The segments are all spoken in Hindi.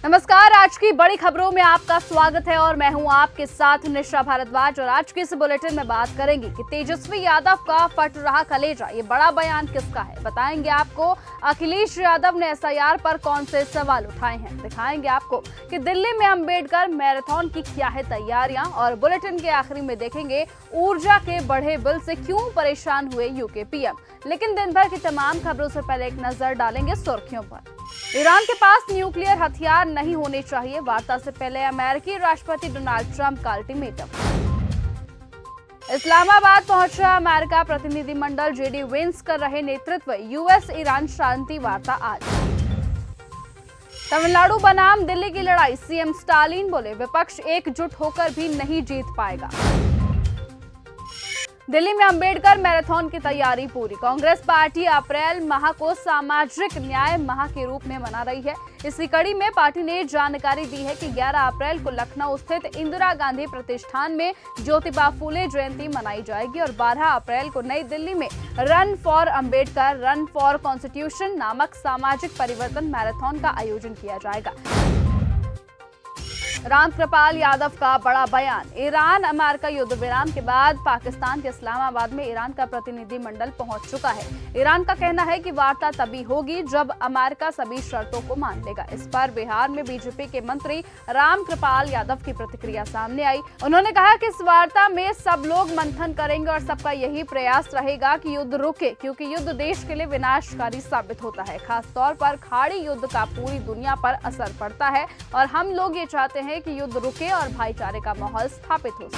नमस्कार, आज की बड़ी खबरों में आपका स्वागत है और मैं हूं आपके साथ निशा भारद्वाज। और आज के इस बुलेटिन में बात करेंगे कि तेजस्वी यादव का फट रहा कलेजा, ये बड़ा बयान किसका है, बताएंगे आपको। अखिलेश यादव ने एसआईआर पर कौन से सवाल उठाए हैं, दिखाएंगे आपको कि दिल्ली में अंबेडकर मैराथन की क्या है तैयारियां। और बुलेटिन के आखिरी में देखेंगे ऊर्जा के बढ़े बिल से क्यों परेशान हुए यूके पीएम। लेकिन दिन भर की तमाम खबरों से पहले एक नजर डालेंगे सुर्खियों पर। ईरान के पास न्यूक्लियर हथियार नहीं होने चाहिए, वार्ता से पहले अमेरिकी राष्ट्रपति डोनाल्ड ट्रंप का अल्टीमेटम। इस्लामाबाद पहुंचा अमेरिका प्रतिनिधिमंडल, जेडी वेंस कर रहे नेतृत्व। यूएस ईरान शांति वार्ता आज। तमिलनाडु बनाम दिल्ली की लड़ाई, सीएम स्टालिन बोले विपक्ष एकजुट होकर भी नहीं जीत पाएगा। दिल्ली में अंबेडकर मैराथन की तैयारी पूरी, कांग्रेस पार्टी अप्रैल माह को सामाजिक न्याय माह के रूप में मना रही है। इसी कड़ी में पार्टी ने जानकारी दी है कि 11 अप्रैल को लखनऊ स्थित इंदिरा गांधी प्रतिष्ठान में ज्योतिबा फूले जयंती मनाई जाएगी और 12 अप्रैल को नई दिल्ली में run for Ambedkar run for constitution नामक सामाजिक परिवर्तन मैराथन का आयोजन किया जाएगा। रामकृपाल यादव का बड़ा बयान, ईरान अमेरिका युद्ध विराम के बाद पाकिस्तान के इस्लामाबाद में ईरान का प्रतिनिधिमंडल पहुंच चुका है। ईरान का कहना है कि वार्ता तभी होगी जब अमेरिका सभी शर्तों को मान लेगा। इस पर बिहार में बीजेपी के मंत्री रामकृपाल यादव की प्रतिक्रिया सामने आई। उन्होंने कहा कि इस वार्ता में सब लोग मंथन करेंगे और सबका यही प्रयास रहेगा कि युद्ध रुके, क्योंकि युद्ध देश के लिए विनाशकारी साबित होता है। खासतौर पर खाड़ी युद्ध का पूरी दुनिया पर असर पड़ता है और हम लोग ये चाहते हैं कि युद्ध रुके और भाईचारे का माहौल स्थापित हो।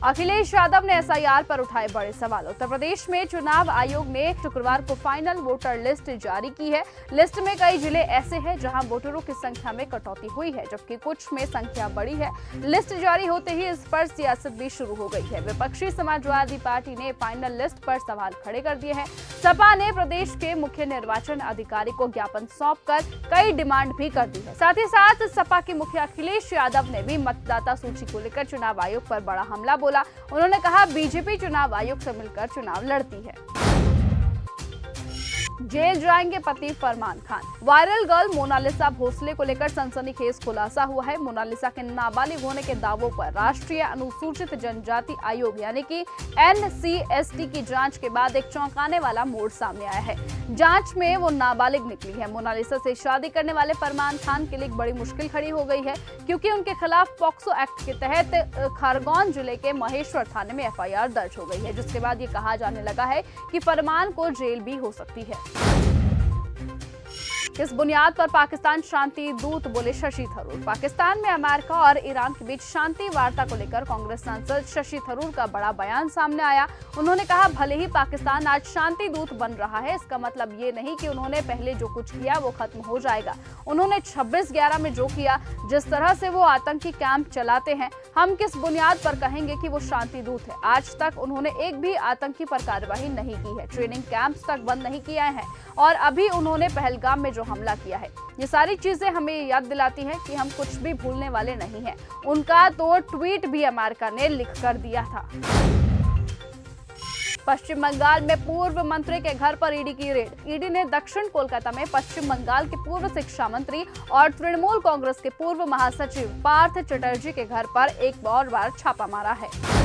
अखिलेश यादव ने एसआईआर पर उठाए बड़े सवाल। उत्तर प्रदेश में चुनाव आयोग ने शुक्रवार को फाइनल वोटर लिस्ट जारी की है। लिस्ट में कई जिले ऐसे हैं जहां वोटरों की संख्या में कटौती हुई है, जबकि कुछ में संख्या बढ़ी है। लिस्ट जारी होते ही इस पर सियासत भी शुरू हो गई है। विपक्षी समाजवादी पार्टी ने फाइनल लिस्ट पर सवाल खड़े कर दिए हैं। सपा ने प्रदेश के मुख्य निर्वाचन अधिकारी को ज्ञापन सौंपकर कई डिमांड भी कर दी है। साथ ही साथ सपा के मुखिया अखिलेश यादव ने भी मतदाता सूची को लेकर चुनाव आयोग पर बड़ा हमला बोला। उन्होंने कहा बीजेपी चुनाव आयोग से मिलकर चुनाव लड़ती है। जेल जाएंगे पति फरमान खान, वायरल गर्ल मोनालिसा भोसले को लेकर सनसनीखेज खुलासा हुआ है। मोनालिसा के नाबालिग होने के दावों पर राष्ट्रीय अनुसूचित जनजाति आयोग यानी कि एनसीएसटी की जांच के बाद एक चौंकाने वाला मोड़ सामने आया है। जांच में वो नाबालिग निकली है। मोनालिसा से शादी करने वाले फरमान खान के लिए एक बड़ी मुश्किल खड़ी हो गई है, क्योंकि उनके खिलाफ पॉक्सो एक्ट के तहत खरगोन जिले के महेश्वर थाने में एफआईआर दर्ज हो गई है, जिसके बाद ये कहा जाने लगा है कि फरमान को जेल भी हो सकती है। किस बुनियाद पर पाकिस्तान शांति दूत बोले शशि थरूर। पाकिस्तान में अमेरिका और ईरान के बीच शांति वार्ता को लेकर कांग्रेस सांसद शशि थरूर का बड़ा बयान सामने आया। उन्होंने कहा भले ही पाकिस्तान आज शांति दूत बन रहा है, इसका मतलब ये नहीं कि उन्होंने पहले जो कुछ किया वो खत्म हो जाएगा। उन्होंने 26/11 में जो किया, जिस तरह से वो आतंकी कैंप चलाते हैं, हम किस बुनियाद पर कहेंगे कि वो शांति दूत है। आज तक उन्होंने एक भी आतंकी पर कार्रवाई नहीं की है, ट्रेनिंग कैंप्स तक बंद नहीं किया है और अभी उन्होंने पहलगाम में जो हमला किया है। ये सारी चीजें हमें याद दिलाती हैं कि हम कुछ भी भूलने वाले नहीं हैं। उनका तो ट्वीट भी अमेरिका ने लिख कर दिया था। पश्चिम बंगाल में पूर्व मंत्री के घर पर ईडी की रेड। ईडी ने दक्षिण कोलकाता में पश्चिम बंगाल के पूर्व शिक्षा मंत्री और तृणमूल कांग्रेस के पूर्व महासचिव पार्थ चटर्जी के घर पर एक और बार छापा मारा है।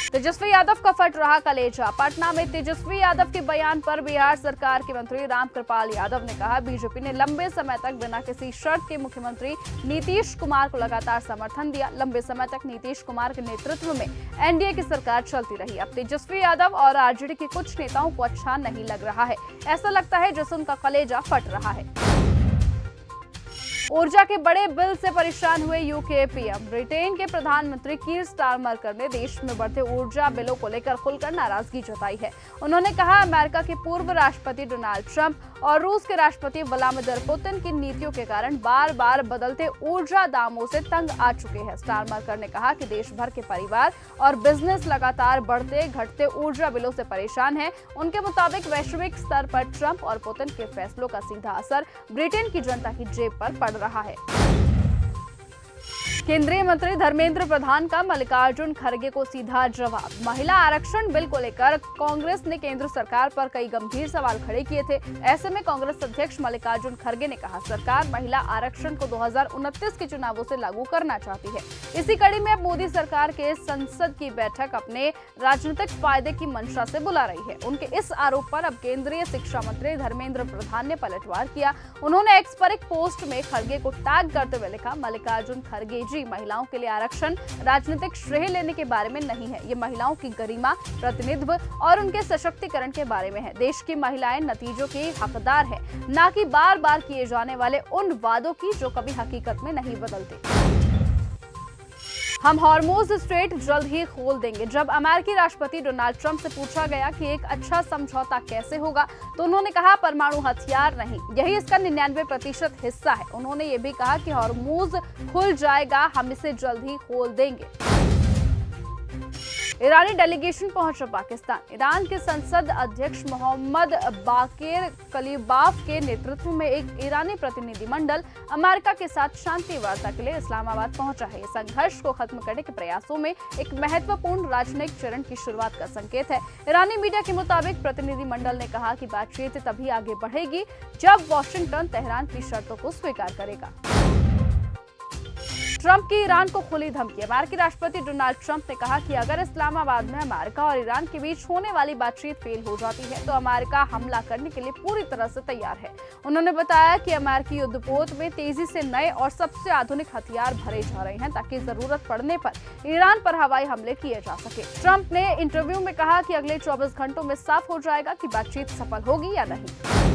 तेजस्वी यादव का फट रहा कलेजा। पटना में तेजस्वी यादव के बयान पर बिहार सरकार के मंत्री रामकृपाल यादव ने कहा बीजेपी ने लंबे समय तक बिना किसी शर्त के मुख्यमंत्री नीतीश कुमार को लगातार समर्थन दिया। लंबे समय तक नीतीश कुमार के नेतृत्व में एनडीए की सरकार चलती रही। अब तेजस्वी यादव और आरजेडी के कुछ नेताओं को अच्छा नहीं लग रहा है। ऐसा लगता है जैसे उनका कलेजा फट रहा है। ऊर्जा के बड़े बिल से परेशान हुए यूके पीएम। ब्रिटेन के प्रधानमंत्री कीर स्टारमर ने देश में बढ़ते ऊर्जा बिलों को लेकर खुलकर नाराजगी जताई है। उन्होंने कहा अमेरिका के पूर्व राष्ट्रपति डोनाल्ड ट्रंप और रूस के राष्ट्रपति व्लादिमीर पुतिन की नीतियों के कारण बार बार बदलते ऊर्जा दामों से तंग आ चुके हैं। स्टारमर ने कहा कि देश भर के परिवार और बिजनेस लगातार बढ़ते घटते ऊर्जा बिलों से परेशान हैं। उनके मुताबिक वैश्विक स्तर पर ट्रंप और पुतिन के फैसलों का सीधा असर ब्रिटेन की जनता की जेब पर पड़ रहा है। केंद्रीय मंत्री धर्मेंद्र प्रधान का मल्लिकार्जुन खड़गे को सीधा जवाब। महिला आरक्षण बिल को लेकर कांग्रेस ने केंद्र सरकार पर कई गंभीर सवाल खड़े किए थे। ऐसे में कांग्रेस अध्यक्ष मल्लिकार्जुन खड़गे ने कहा, सरकार महिला आरक्षण को 2029 के चुनावों से लागू करना चाहती है। इसी कड़ी में अब मोदी सरकार के संसद की बैठक अपने राजनीतिक फायदे की मंशा से बुला रही है। उनके इस आरोप पर अब केंद्रीय शिक्षा मंत्री धर्मेंद्र प्रधान ने पलटवार किया। उन्होंने एक्स पर एक पोस्ट में खड़गे को टैग करते हुए लिखा, मल्लिकार्जुन खड़गे जी, महिलाओं के लिए आरक्षण राजनीतिक श्रेय लेने के बारे में नहीं है। ये महिलाओं की गरिमा, प्रतिनिधित्व और उनके सशक्तिकरण के बारे में है। देश की महिलाएं नतीजों की हकदार है, ना कि बार बार किए जाने वाले उन वादों की जो कभी हकीकत में नहीं बदलते। हम हॉर्मोज स्ट्रेट जल्द ही खोल देंगे। जब अमेरिकी राष्ट्रपति डोनाल्ड ट्रंप से पूछा गया कि एक अच्छा समझौता कैसे होगा, तो उन्होंने कहा, परमाणु हथियार नहीं, यही इसका 99% हिस्सा है। उन्होंने ये भी कहा कि हॉर्मोज खुल जाएगा, हम इसे जल्द ही खोल देंगे। ईरानी डेलीगेशन पहुंचा पाकिस्तान। ईरान के संसद अध्यक्ष मोहम्मद बाकिर कलीबाफ के नेतृत्व में एक ईरानी प्रतिनिधिमंडल अमेरिका के साथ शांति वार्ता के लिए इस्लामाबाद पहुंचा है। ये संघर्ष को खत्म करने के प्रयासों में एक महत्वपूर्ण राजनयिक चरण की शुरुआत का संकेत है। ईरानी मीडिया के मुताबिक प्रतिनिधिमंडल ने कहा कि बातचीत तभी आगे बढ़ेगी जब वॉशिंगटन तेहरान की शर्तों को स्वीकार करेगा। ट्रंप की ईरान को खुली धमकी। अमेरिकी राष्ट्रपति डोनाल्ड ट्रंप ने कहा कि अगर इस्लामाबाद में अमेरिका और ईरान के बीच होने वाली बातचीत फेल हो जाती है तो अमेरिका हमला करने के लिए पूरी तरह से तैयार है। उन्होंने बताया कि अमेरिकी युद्धपोत में तेजी से नए और सबसे आधुनिक हथियार भरे जा रहे हैं ताकि जरूरत पड़ने पर ईरान पर हवाई हमले किए जा सके। ट्रंप ने इंटरव्यू में कहा कि अगले 24 घंटों में साफ हो जाएगा कि बातचीत सफल होगी या नहीं।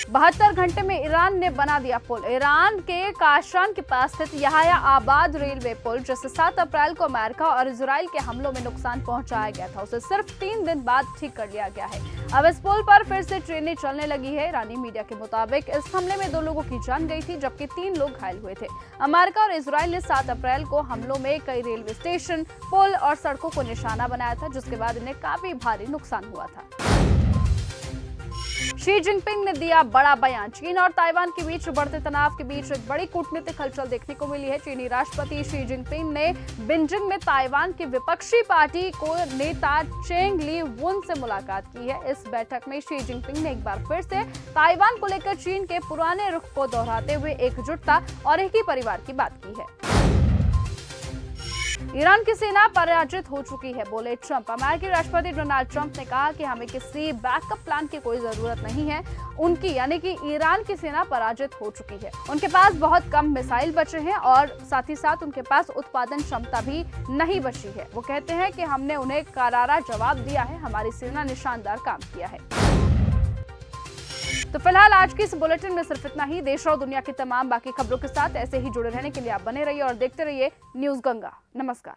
72 घंटे में ईरान ने बना दिया पुल। ईरान के काशान के पास स्थित यहाया आबाद रेलवे पुल, जिसे 7 अप्रैल को अमेरिका और इजराइल के हमलों में नुकसान पहुंचाया गया था, उसे सिर्फ 3 दिन बाद ठीक कर लिया गया है। अब इस पुल पर फिर से ट्रेनें चलने लगी है। ईरानी मीडिया के मुताबिक इस हमले में 2 लोगों की जान गई थी, जबकि 3 लोग घायल हुए थे। अमेरिका और इजराइल ने 7 अप्रैल को हमलों में कई रेलवे स्टेशन, पुल और सड़कों को निशाना बनाया था, जिसके बाद इन्हें काफी भारी नुकसान हुआ था। शी जिनपिंग ने दिया बड़ा बयान। चीन और ताइवान के बीच बढ़ते तनाव के बीच एक बड़ी कूटनीतिक हलचल देखने को मिली है। चीनी राष्ट्रपति शी जिनपिंग ने बीजिंग में ताइवान की विपक्षी पार्टी को नेता चेंग ली वुन से मुलाकात की है। इस बैठक में शी जिनपिंग ने एक बार फिर से ताइवान को लेकर चीन के पुराने रुख को दोहराते हुए एकजुटता और एक ही परिवार की बात की है। ईरान की सेना पराजित हो चुकी है, बोले ट्रंप। अमेरिकी राष्ट्रपति डोनाल्ड ट्रंप ने कहा कि हमें किसी बैकअप प्लान की कोई जरूरत नहीं है। उनकी यानी कि ईरान की सेना पराजित हो चुकी है। उनके पास बहुत कम मिसाइल बचे हैं और साथ ही साथ उनके पास उत्पादन क्षमता भी नहीं बची है। वो कहते हैं कि हमने उन्हें करारा जवाब दिया है, हमारी सेना ने शानदार काम किया है। तो फिलहाल आज की इस बुलेटिन में सिर्फ इतना ही। देश और दुनिया की तमाम बाकी खबरों के साथ ऐसे ही जुड़े रहने के लिए आप बने रहिए और देखते रहिए न्यूज़ गंगा। नमस्कार।